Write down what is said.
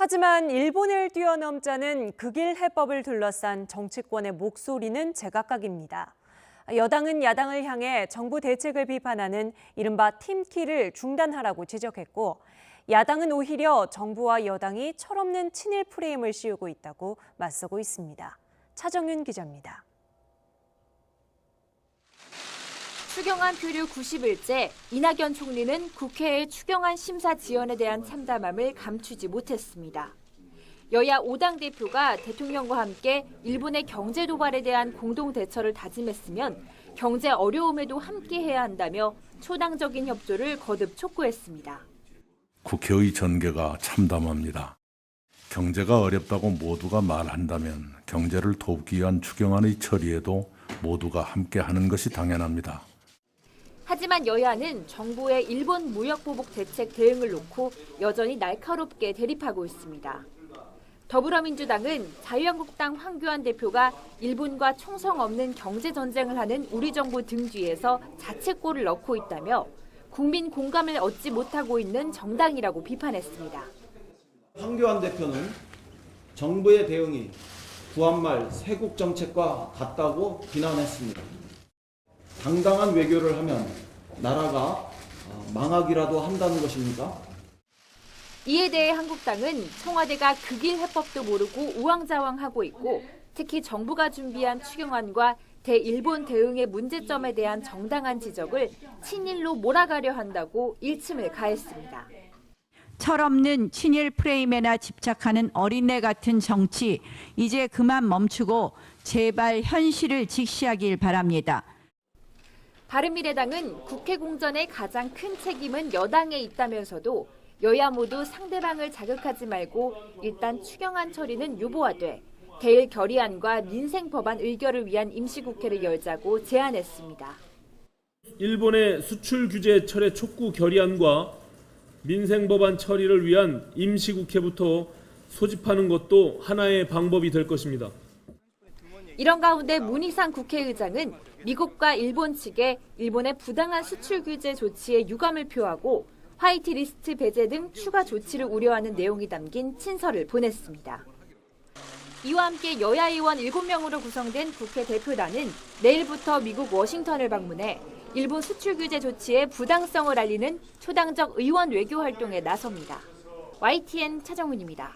하지만 일본을 뛰어넘자는 극일 해법을 둘러싼 정치권의 목소리는 제각각입니다. 여당은 야당을 향해 정부 대책을 비판하는 이른바 팀키를 중단하라고 지적했고, 야당은 오히려 정부와 여당이 철없는 친일 프레임을 씌우고 있다고 맞서고 있습니다. 차정윤 기자입니다. 추경안 표류 90일째, 이낙연 총리는 국회의 추경안 심사 지연에 대한 참담함을 감추지 못했습니다. 여야 5당 대표가 대통령과 함께 일본의 경제 도발에 대한 공동 대처를 다짐했으면 경제 어려움에도 함께해야 한다며 초당적인 협조를 거듭 촉구했습니다. 국회의 전개가 참담합니다. 경제가 어렵다고 모두가 말한다면 경제를 돕기 위한 추경안의 처리에도 모두가 함께하는 것이 당연합니다. 하지만 여야는 정부의 일본 무역보복 대책 대응을 놓고 여전히 날카롭게 대립하고 있습니다. 더불어민주당은 자유한국당 황교안 대표가 일본과 총성 없는 경제전쟁을 하는 우리 정부 등 뒤에서 자책골을 넣고 있다며 국민 공감을 얻지 못하고 있는 정당이라고 비판했습니다. 황교안 대표는 정부의 대응이 구한말 세국 정책과 같다고 비난했습니다. 당당한 외교를 하면 나라가 망하기라도 한다는 것입니까? 이에 대해 한국당은 청와대가 극일 해법도 모르고 우왕좌왕하고 있고 특히 정부가 준비한 추경안과 대일본 대응의 문제점에 대한 정당한 지적을 친일로 몰아가려 한다고 일침을 가했습니다. 철없는 친일 프레임에나 집착하는 어린애 같은 정치, 이제 그만 멈추고 제발 현실을 직시하길 바랍니다. 바른미래당은 국회 공전의 가장 큰 책임은 여당에 있다면서도 여야 모두 상대방을 자극하지 말고 일단 추경안 처리는 유보하되 대일 결의안과 민생 법안 의결을 위한 임시국회를 열자고 제안했습니다. 일본의 수출 규제 철회 촉구 결의안과 민생 법안 처리를 위한 임시국회부터 소집하는 것도 하나의 방법이 될 것입니다. 이런 가운데 문희상 국회의장은 미국과 일본 측에 일본의 부당한 수출 규제 조치에 유감을 표하고 화이트리스트 배제 등 추가 조치를 우려하는 내용이 담긴 친서를 보냈습니다. 이와 함께 여야 의원 7명으로 구성된 국회 대표단은 내일부터 미국 워싱턴을 방문해 일본 수출 규제 조치의 부당성을 알리는 초당적 의원 외교 활동에 나섭니다. YTN 차정훈입니다.